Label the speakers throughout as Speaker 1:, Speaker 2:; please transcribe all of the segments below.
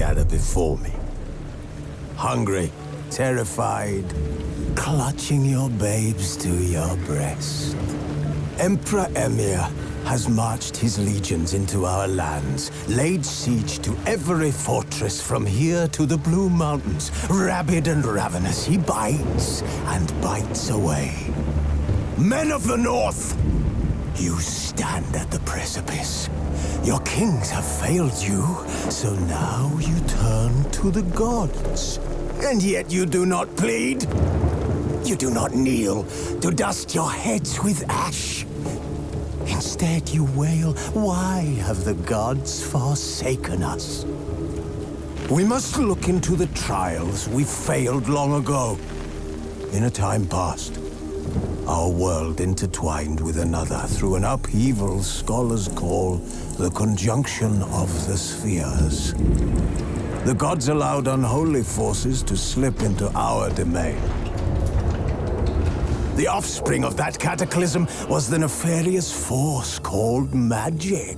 Speaker 1: gather before me. Hungry, terrified, clutching your babes to your breast. Emperor Emir has marched his legions into our lands, laid siege to every fortress from here to the Blue Mountains. Rabid and ravenous, he bites and bites away. Men of the North, you stand at the precipice. Your kings have failed you, so now you turn to the gods. And yet you do not plead. You do not kneel to dust your heads with ash. Instead you wail, why have the gods forsaken us? We must look into the trials we failed long ago. In a time past, our world intertwined with another through an upheaval scholars call the conjunction of the spheres. The gods allowed unholy forces to slip into our domain. The offspring of that cataclysm was the nefarious force called magic.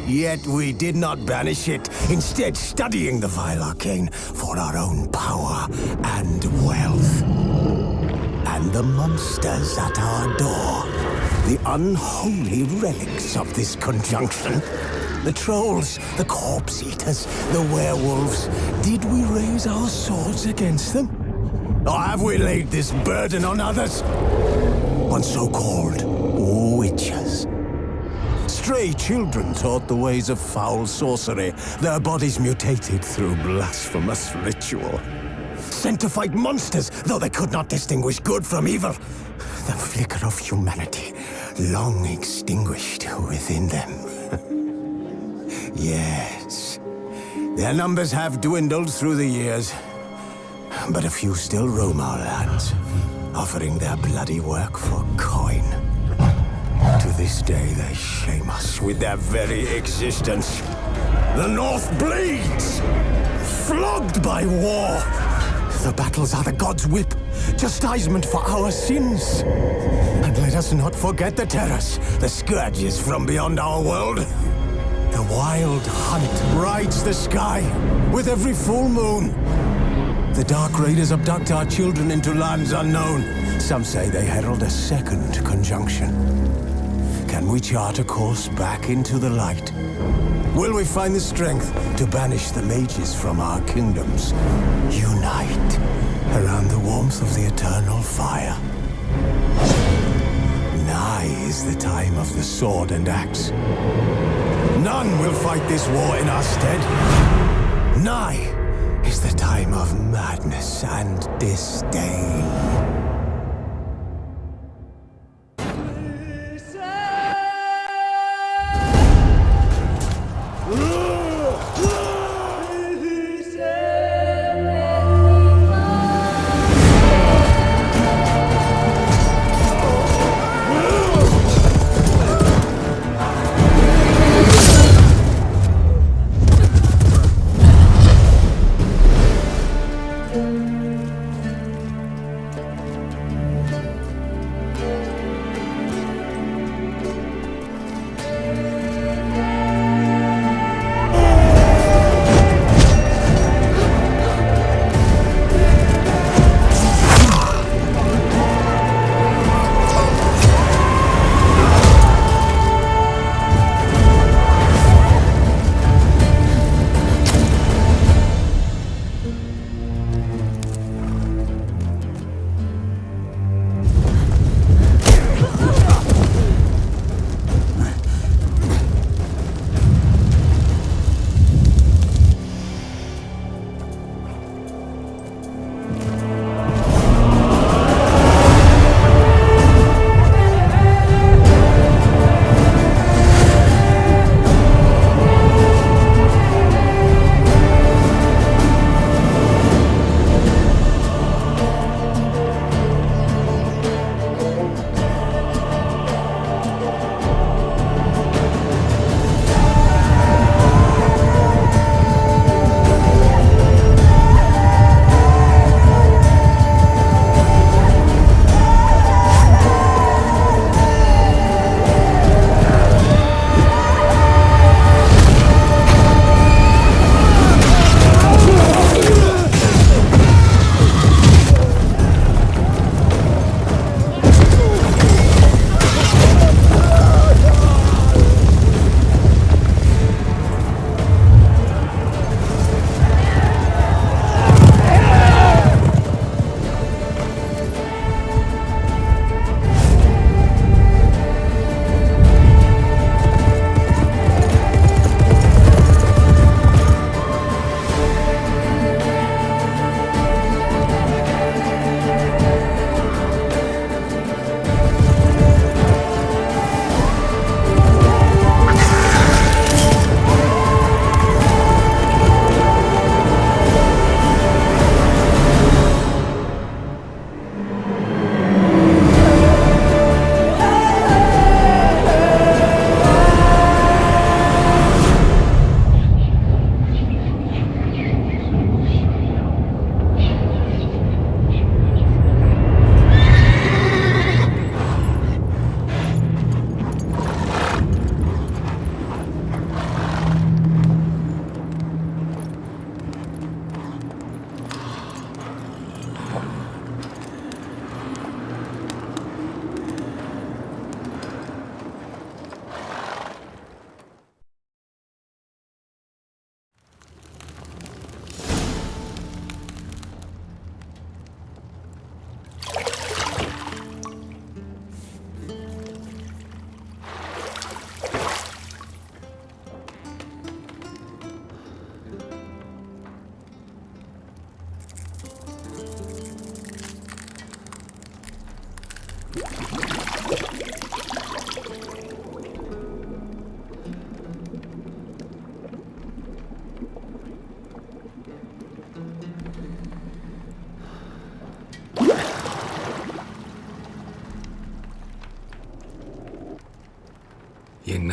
Speaker 1: Yet we did not banish it, instead studying the vile arcane for our own power and wealth. And the monsters at our door, the unholy relics of this conjunction. The trolls, the corpse-eaters, the werewolves. Did we raise our swords against them? Or have we laid this burden on others? On so-called witches. Stray children taught the ways of foul sorcery, their bodies mutated through blasphemous ritual. Sent to fight monsters, though they could not distinguish good from evil. The flicker of humanity, long extinguished within them. Yes, their numbers have dwindled through the years, but a few still roam our lands, offering their bloody work for coin. To this day, they shame us with their very existence. The North bleeds, flogged by war. The battles are the gods' whip, chastisement for our sins. And let us not forget the terrors, the scourges from beyond our world. The wild hunt rides the sky with every full moon. The Dark Raiders abduct our children into lands unknown. Some say they herald a second conjunction. Can we chart a course back into the light? Will we find the strength to banish the mages from our kingdoms? Unite around the warmth of the eternal fire. Nigh is the time of the sword and axe. None will fight this war in our stead. Nigh is the time of madness and disdain.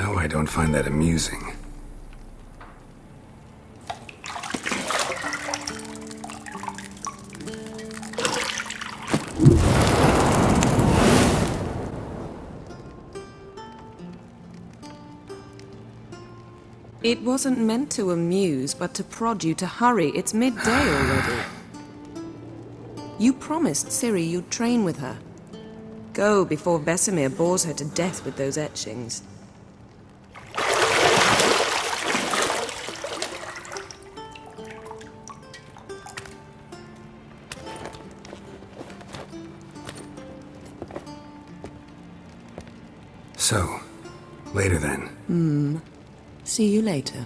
Speaker 2: No, I don't find that amusing.
Speaker 3: It wasn't meant to amuse, but to prod you to hurry. It's midday already. You promised Ciri you'd train with her. Go before Vesemir bores her to death with those etchings.
Speaker 2: So, later then.
Speaker 3: See you later.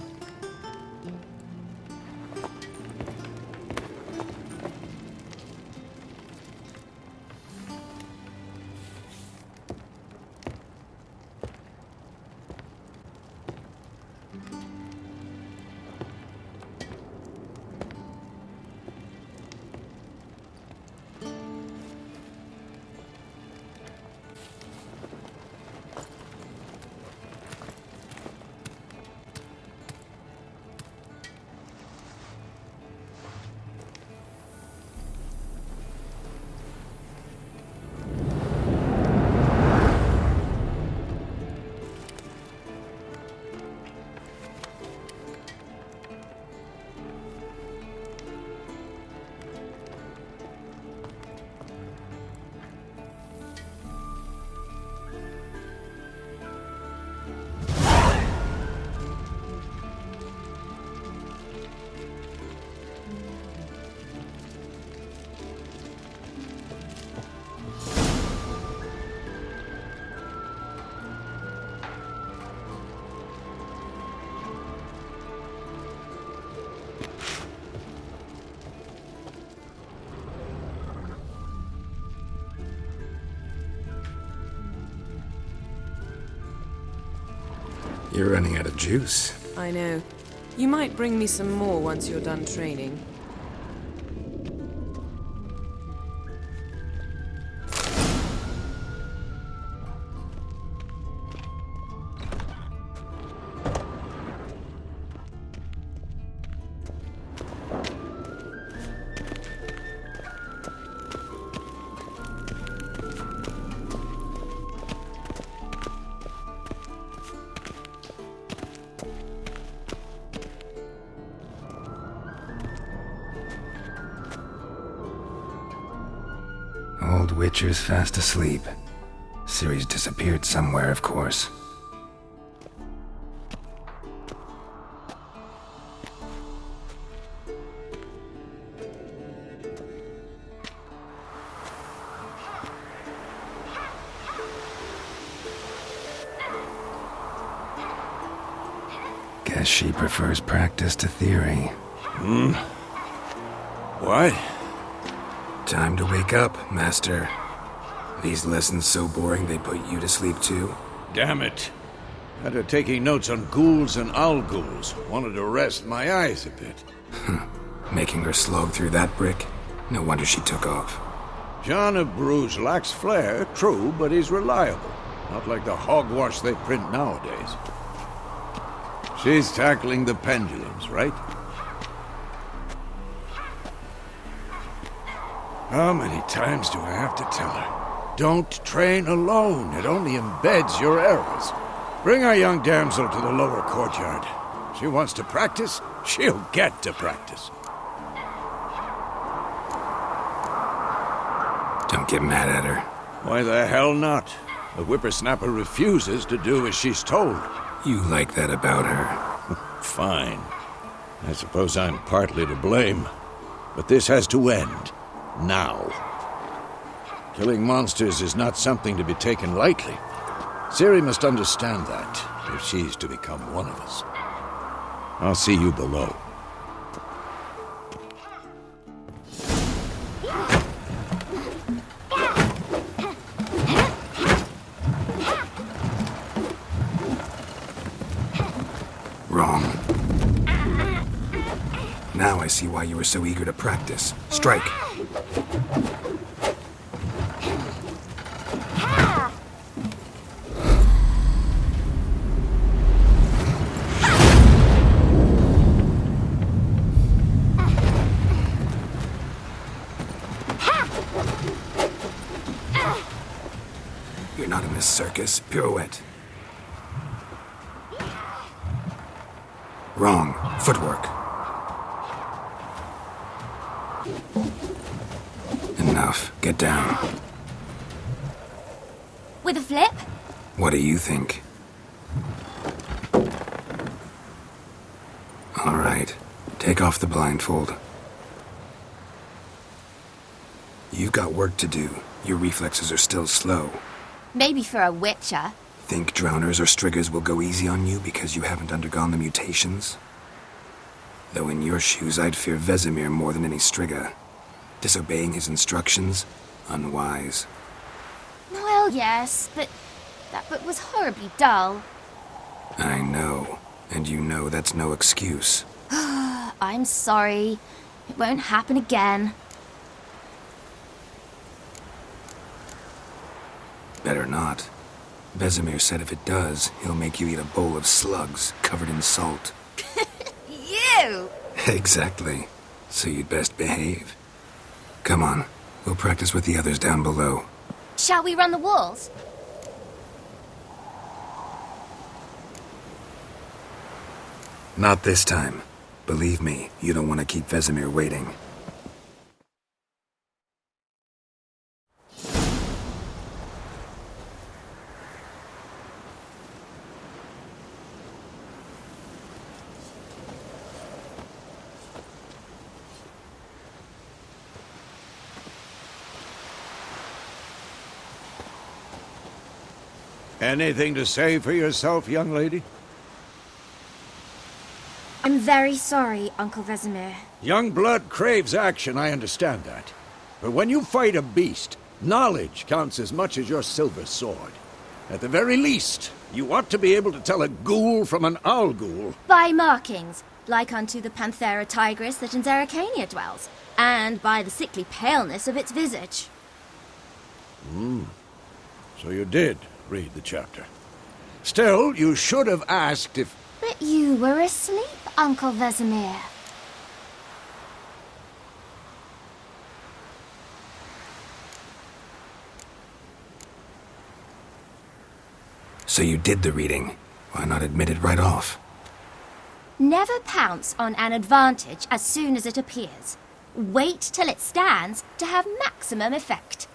Speaker 2: You're running out of juice.
Speaker 3: I know. You might bring me some more once you're done training.
Speaker 2: Old Witcher's fast asleep. Ciri's disappeared somewhere, of course. Guess she prefers practice to theory.
Speaker 4: What?
Speaker 2: Time to wake up, Master. These lessons so boring they put you to sleep too?
Speaker 4: Damn it. After taking notes on ghouls and owl ghouls, wanted to rest my eyes a bit.
Speaker 2: Making her slog through that brick? No wonder she took off.
Speaker 4: John of Bruges lacks flair, true, but he's reliable. Not like the hogwash they print nowadays. She's tackling the pendulums, right? How many times do I have to tell her? Don't train alone. It only embeds your errors. Bring our young damsel to the lower courtyard. She wants to practice, she'll get to practice.
Speaker 2: Don't get mad at her.
Speaker 4: Why the hell not? The whippersnapper refuses to do as she's told.
Speaker 2: You like that about her.
Speaker 4: Fine. I suppose I'm partly to blame. But this has to end. Now. Killing monsters is not something to be taken lightly. Ciri must understand that, if she's to become one of us. I'll see you below.
Speaker 2: Wrong. Now I see why you were so eager to practice. Strike. circus. Pirouette. Wrong. Footwork. Enough. Get down.
Speaker 5: With a flip?
Speaker 2: What do you think? All right. Take off the blindfold. You've got work to do. Your reflexes are still slow.
Speaker 5: Maybe for a witcher.
Speaker 2: Think drowners or striggers will go easy on you because you haven't undergone the mutations? Though in your shoes, I'd fear Vesemir more than any strigger. Disobeying his instructions? Unwise.
Speaker 5: Well, yes, but that book was horribly dull.
Speaker 2: I know. And you know that's no excuse.
Speaker 5: I'm sorry. It won't happen again.
Speaker 2: Better not. Vesemir said if it does, he'll make you eat a bowl of slugs covered in salt.
Speaker 5: You!
Speaker 2: Exactly. So you'd best behave. Come on. We'll practice with the others down below.
Speaker 5: Shall we run the walls?
Speaker 2: Not this time. Believe me, you don't want to keep Vesemir waiting.
Speaker 4: Anything to say for yourself, young lady?
Speaker 5: I'm very sorry, Uncle Vesemir.
Speaker 4: Young blood craves action, I understand that. But when you fight a beast, knowledge counts as much as your silver sword. At the very least, you ought to be able to tell a ghoul from an owl ghoul.
Speaker 5: By markings, like unto the Panthera tigris that in Zeracania dwells, and by the sickly paleness of its visage.
Speaker 4: So you did read the chapter. Still, you should have asked if...
Speaker 5: But you were asleep, Uncle Vesemir.
Speaker 2: So you did the reading. Why not admit it right off?
Speaker 5: Never pounce on an advantage as soon as it appears. Wait till it stands to have maximum effect.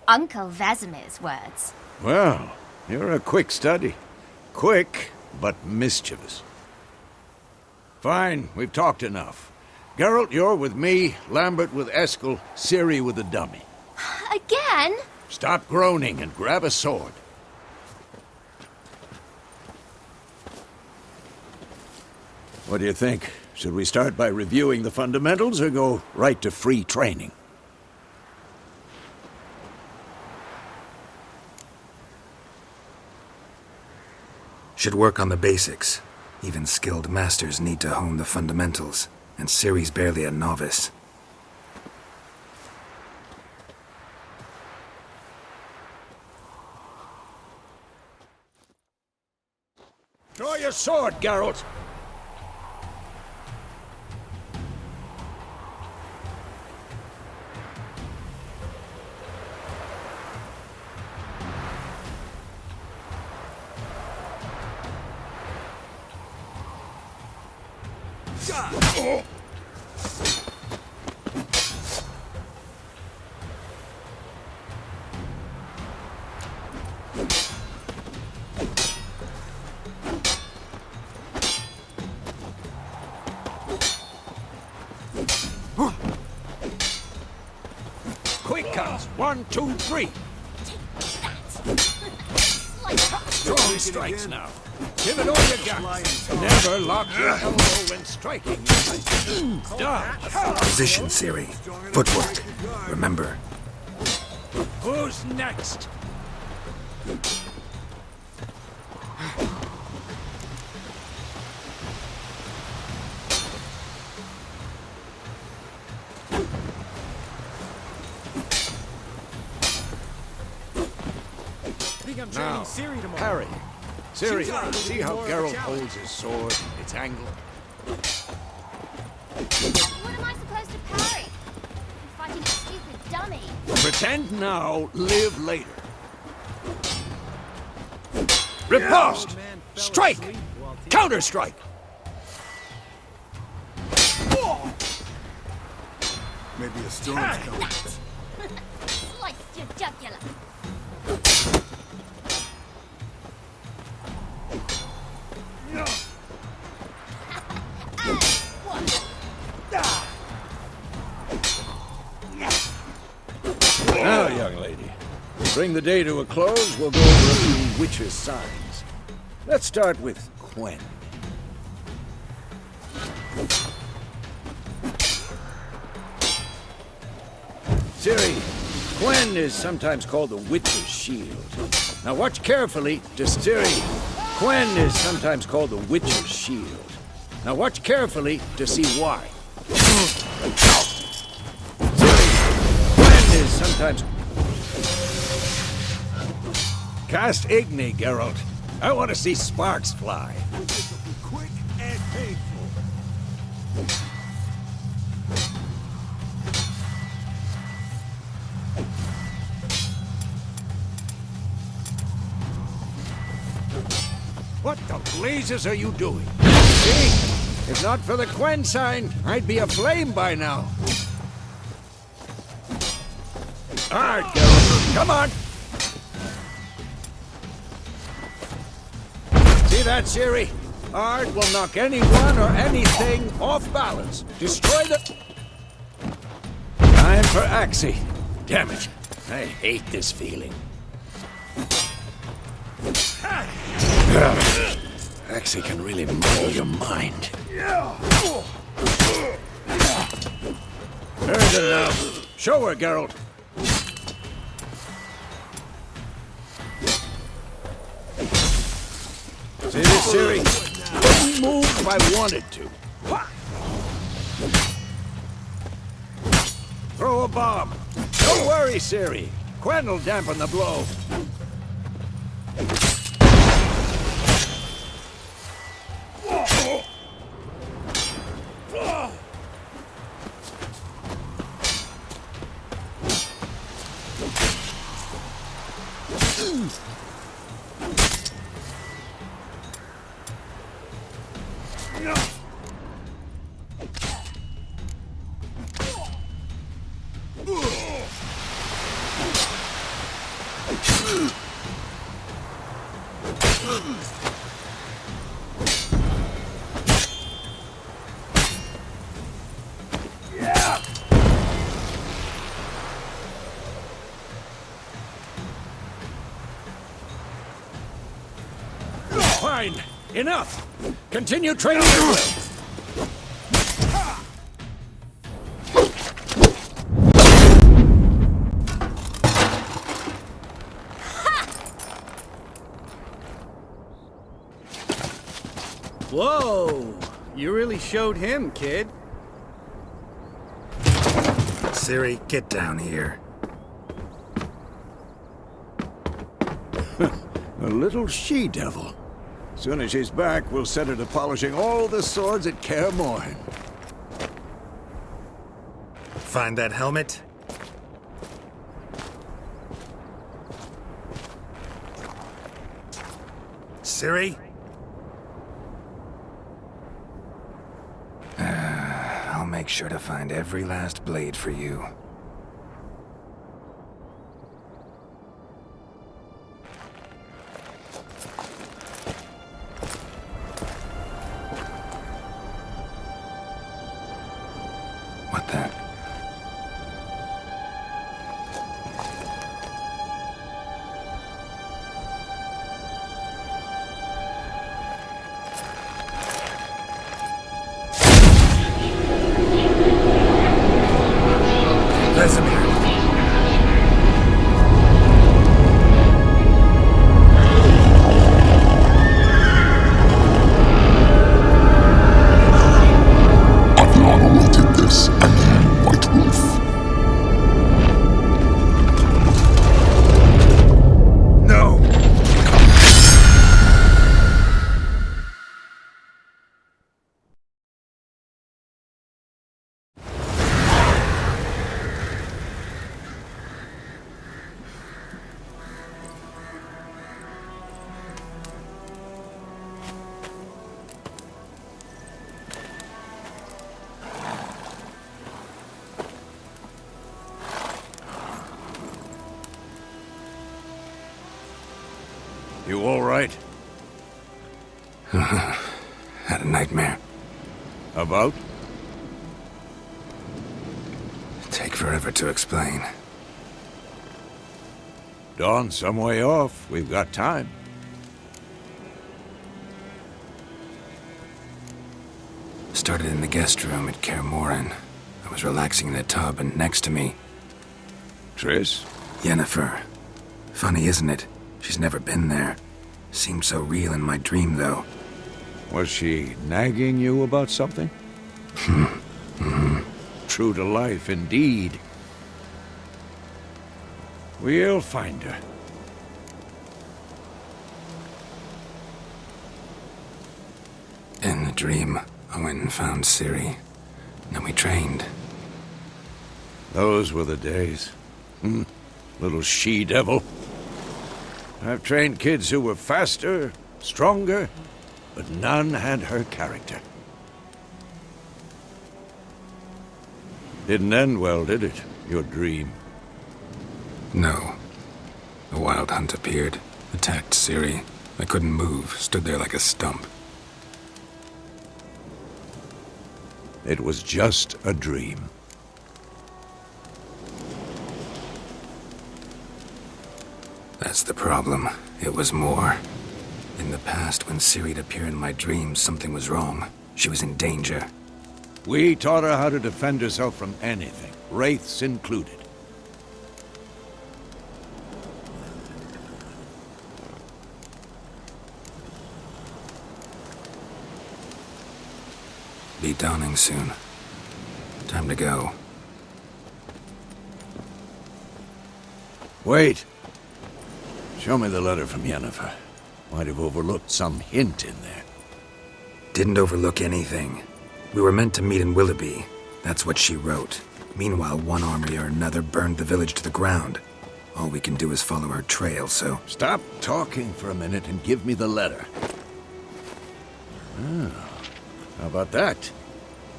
Speaker 5: Uncle Vesemir's words.
Speaker 4: Well, you're a quick study. Quick, but mischievous. Fine, we've talked enough. Geralt, you're with me, Lambert with Eskel, Ciri with the dummy.
Speaker 5: Again?
Speaker 4: Stop groaning and grab a sword. What do you think? Should we start by reviewing the fundamentals or go right to free training?
Speaker 2: Should work on the basics. Even skilled masters need to hone the fundamentals, and Ciri's barely a novice.
Speaker 4: Draw your sword, Geralt! Quick counts. 1, 2, 3. Strong strikes now. Give it all you got. Never lock your elbow when striking. Dodge.
Speaker 2: Position, Ciri. Footwork. Remember.
Speaker 4: Who's next? Now, parry. Ciri, see how Geralt holds his sword, its angle?
Speaker 5: What am I supposed to parry? I'm fighting a stupid dummy.
Speaker 4: Pretend now, live later. Riposte! Strike! Counter-strike!
Speaker 6: Maybe a storm's coming.
Speaker 5: Sliced your jugular.
Speaker 4: Now, young lady, to bring the day to a close, we'll go over a few witches' signs. Let's start with Quen. Ciri, Quen is sometimes called the Witch's Shield. Now watch carefully to Ciri. Quen is sometimes called the Witch's Shield. Now watch carefully to see why. Ciri, Quen is sometimes... Cast Igni, Geralt. I want to see sparks fly.
Speaker 6: Quick and painful.
Speaker 4: What the blazes are you doing? See? If not for the Quen sign, I'd be aflame by now. All right, Geralt, come on. See that, Ciri? Ard will knock anyone or anything off balance. Destroy the... Time for Axie. Damn it. I hate this feeling. Axie can really muddle your mind. Heard enough. Show her, Geralt. See this, Ciri? Couldn't move if I wanted to. Throw a bomb. Don't worry, Ciri. Quen will dampen the blow. Fine. Enough. Continue training your will.
Speaker 7: Whoa! You really showed him, kid.
Speaker 2: Ciri, get down here.
Speaker 4: A little she-devil. Soon as she's back, we'll set her to polishing all the swords at Kaer Morhen.
Speaker 2: Find that helmet? Ciri? I'll make sure to find every last blade for you. What the? Vesemir!
Speaker 8: I've long awaited this, and
Speaker 4: You all right?
Speaker 2: Had a nightmare.
Speaker 4: About?
Speaker 2: Take forever to explain.
Speaker 4: Dawn's some way off. We've got time.
Speaker 2: Started in the guest room at Kaer Morhen. I was relaxing in the tub, and next to me,
Speaker 4: Triss?
Speaker 2: Yennefer. Funny, isn't it? She's never been there. Seemed so real in my dream, though.
Speaker 4: Was she nagging you about something? True to life, indeed. We'll find her.
Speaker 2: In the dream, I went and found Ciri. Then we trained.
Speaker 4: Those were the days. Little she-devil. I've trained kids who were faster, stronger, but none had her character. Didn't end well, did it? Your dream?
Speaker 2: No. The Wild Hunt appeared, attacked Ciri. I couldn't move, stood there like a stump.
Speaker 4: It was just a dream.
Speaker 2: That's the problem. It was more. In the past, when Ciri'd appear in my dreams, something was wrong. She was in danger.
Speaker 4: We taught her how to defend herself from anything, wraiths included.
Speaker 2: Be dawning soon. Time to go.
Speaker 4: Wait. Show me the letter from Yennefer. Might have overlooked some hint in there.
Speaker 2: Didn't overlook anything. We were meant to meet in Willoughby. That's what she wrote. Meanwhile, one army or another burned the village to the ground. All we can do is follow her trail, so...
Speaker 4: Stop talking for a minute and give me the letter. How about that?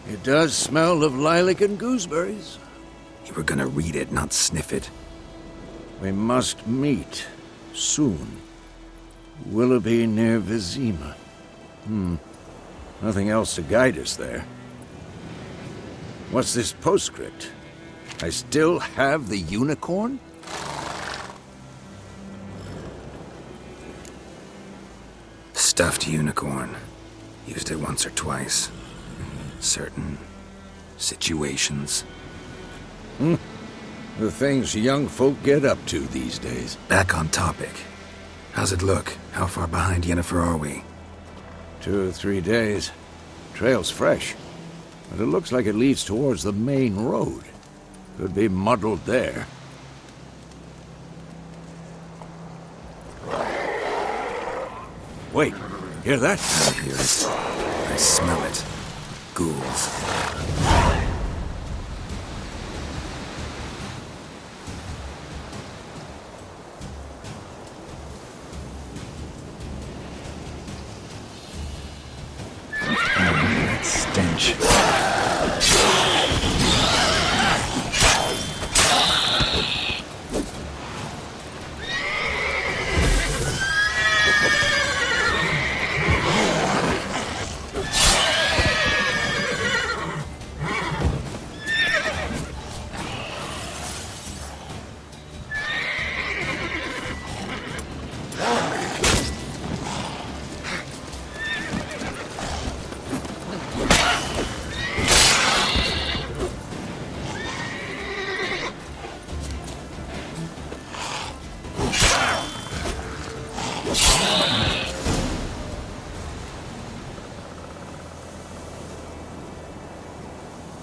Speaker 4: It does smell of lilac and gooseberries.
Speaker 2: You were gonna read it, not sniff it.
Speaker 4: We must meet. Soon. Willoughby near Vizima. Nothing else to guide us there. What's this postscript? I still have the unicorn?
Speaker 2: Stuffed unicorn. Used it once or twice. Certain situations.
Speaker 4: The things young folk get up to these days.
Speaker 2: Back on topic. How's it look? How far behind Yennefer are we?
Speaker 4: 2 or 3 days. Trail's fresh. But it looks like it leads towards the main road. Could be muddled there. Wait, hear that?
Speaker 2: I hear it. I smell it. Ghouls. That stench.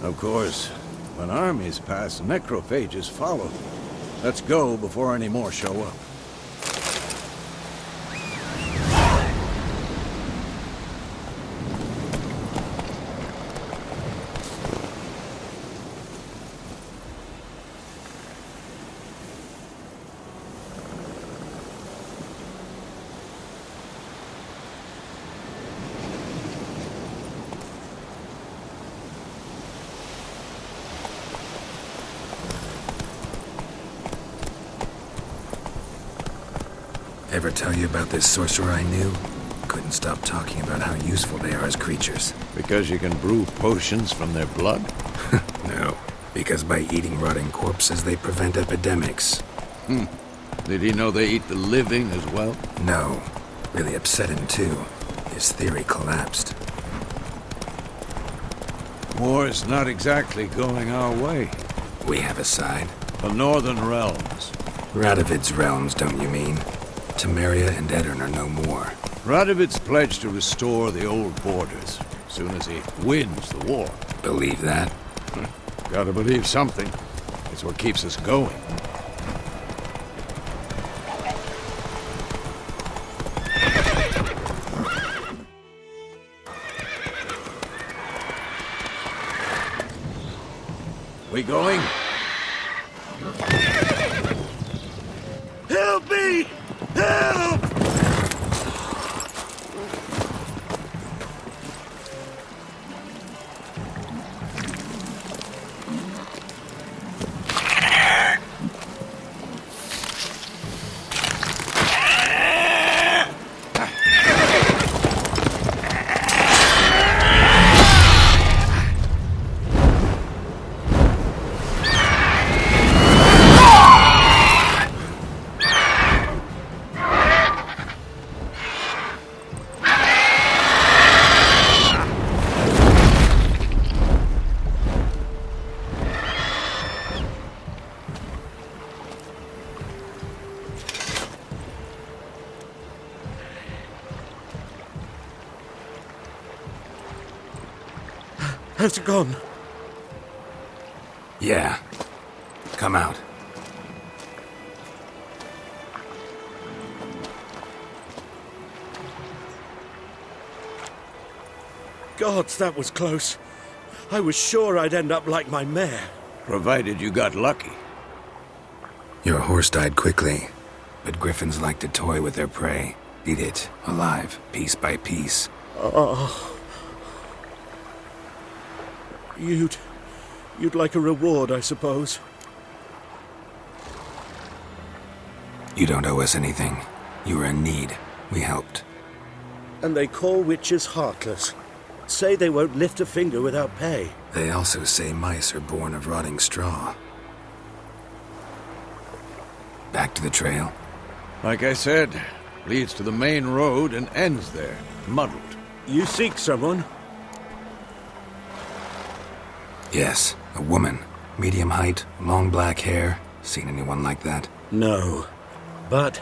Speaker 4: Of course, when armies pass, necrophages follow. Let's go before any more show up.
Speaker 2: Ever tell you about this sorcerer I knew? Couldn't stop talking about how useful they are as creatures.
Speaker 4: Because you can brew potions from their blood?
Speaker 2: No, because by eating rotting corpses, they prevent epidemics.
Speaker 4: Did he know they eat the living as well?
Speaker 2: No. Really upset him, too. His theory collapsed.
Speaker 4: War's not exactly going our way.
Speaker 2: We have a side.
Speaker 4: The Northern Realms.
Speaker 2: Radovid's realms, don't you mean? Temeria and Edirn are no more.
Speaker 4: Radovid's pledged to restore the old borders, as soon as he wins the war.
Speaker 2: Believe that?
Speaker 4: Gotta believe something. It's what keeps us going. We going?
Speaker 6: Help me! Help! Has it gone?
Speaker 2: Yeah. Come out.
Speaker 6: Gods, that was close. I was sure I'd end up like my mare.
Speaker 4: Provided you got lucky.
Speaker 2: Your horse died quickly, but griffins like to toy with their prey. Eat it, alive, piece by piece.
Speaker 6: Oh. You'd like a reward, I suppose.
Speaker 2: You don't owe us anything. You were in need. We helped.
Speaker 6: And they call witches heartless. Say they won't lift a finger without pay.
Speaker 2: They also say mice are born of rotting straw. Back to the trail.
Speaker 4: Like I said, leads to the main road and ends there, muddled.
Speaker 6: You seek someone?
Speaker 2: Yes, a woman. Medium height, long black hair. Seen anyone like that?
Speaker 6: No. But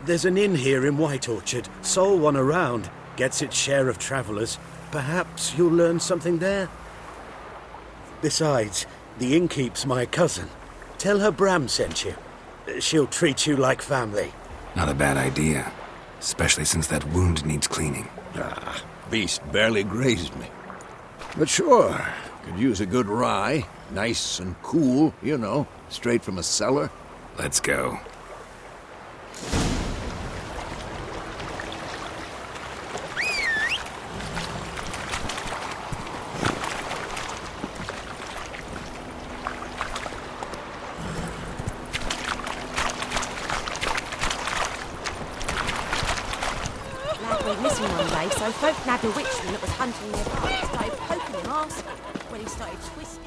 Speaker 6: there's an inn here in White Orchard. Sole one around. Gets its share of travelers. Perhaps you'll learn something there? Besides, the innkeep's my cousin. Tell her Bram sent you. She'll treat you like family.
Speaker 2: Not a bad idea. Especially since that wound needs cleaning.
Speaker 4: Beast barely grazed me. But sure, could use a good rye. Nice and cool, you know, straight from a cellar.
Speaker 2: Let's go.
Speaker 8: Lad went missing one day, so folk nabbed a witchman that was hunting nearby. Started poking him arse when he started twisting.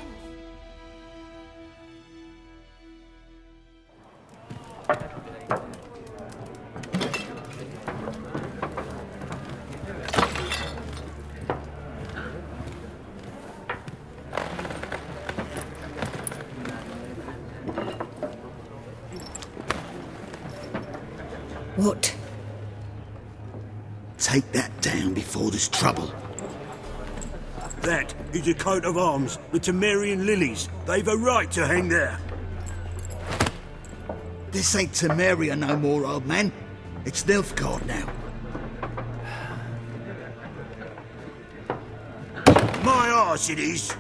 Speaker 9: What? Take that down before there's trouble.
Speaker 6: That is a coat of arms, the Temerian lilies. They've a right to hang there.
Speaker 9: This ain't Temeria no more, old man. It's Nilfgaard now.
Speaker 6: My arse it is.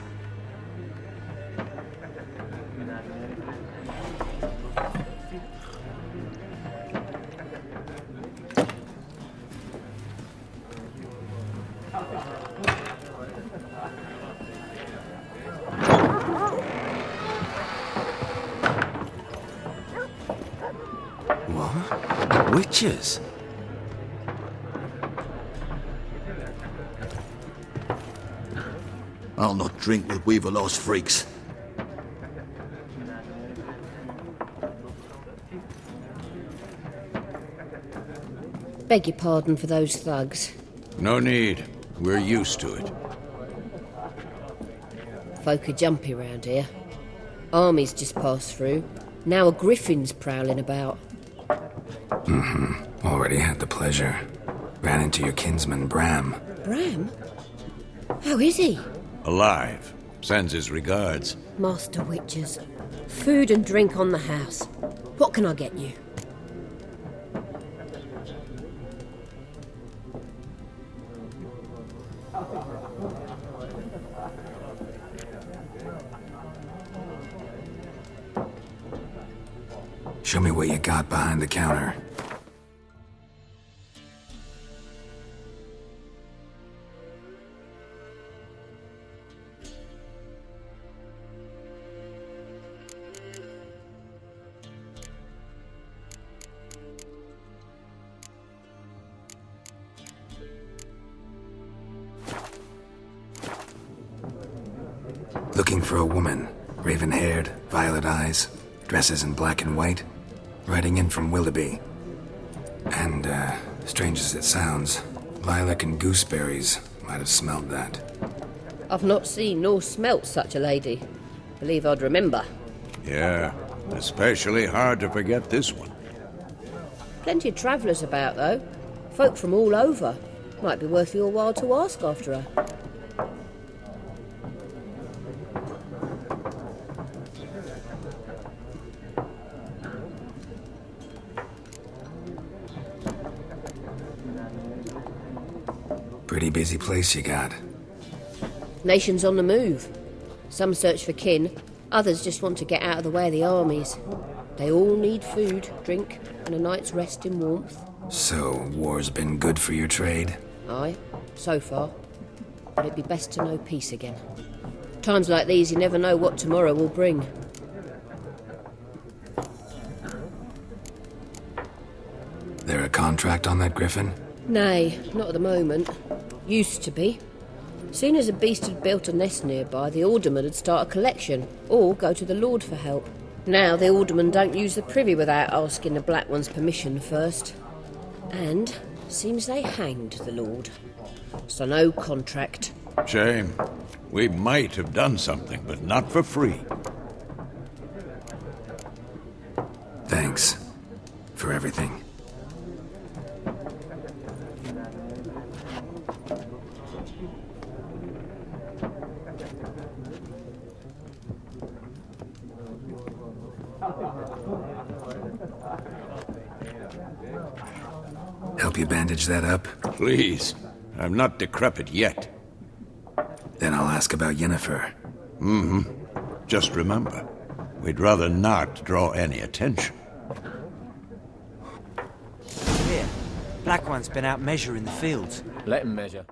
Speaker 2: Witches?
Speaker 9: I'll not drink with Weaver-lost freaks.
Speaker 8: Beg your pardon for those thugs.
Speaker 4: No need. We're used to it.
Speaker 8: Folk are jumpy round here. Armies just passed through. Now a griffin's prowling about.
Speaker 2: Already had the pleasure. Ran into your kinsman, Bram.
Speaker 8: Bram? How is he?
Speaker 4: Alive. Sends his regards.
Speaker 8: Master Witches. Food and drink on the house. What can I get you?
Speaker 2: Show me what you got behind the counter. Looking for a woman. Raven-haired, violet eyes, dresses in black and white. Riding in from Willoughby. And, strange as it sounds, lilac and gooseberries might have smelled that.
Speaker 8: I've not seen nor smelt such a lady. Believe I'd remember.
Speaker 4: Yeah, especially hard to forget this one.
Speaker 8: Plenty of travellers about, though. Folk from all over. Might be worth your while to ask after her.
Speaker 2: Pretty busy place you got.
Speaker 8: Nations on the move. Some search for kin, others just want to get out of the way of the armies. They all need food, drink, and a night's rest in warmth.
Speaker 2: So, war's been good for your trade?
Speaker 8: Aye, so far. But it'd be best to know peace again. Times like these, you never know what tomorrow will bring.
Speaker 2: There a contract on that griffin?
Speaker 8: Nay, not at the moment. Used to be. Soon as a beast had built a nest nearby, the alderman would start a collection, or go to the Lord for help. Now the alderman don't use the privy without asking the Black One's permission first. And seems they hanged the Lord. So no contract.
Speaker 4: Shame. We might have done something, but not for free.
Speaker 2: Thanks. For everything. Help you bandage that up?
Speaker 4: Please. I'm not decrepit yet.
Speaker 2: Then I'll ask about Yennefer.
Speaker 4: Just remember, we'd rather not draw any attention.
Speaker 10: Here, Black One's been out measuring the fields.
Speaker 7: Let him measure.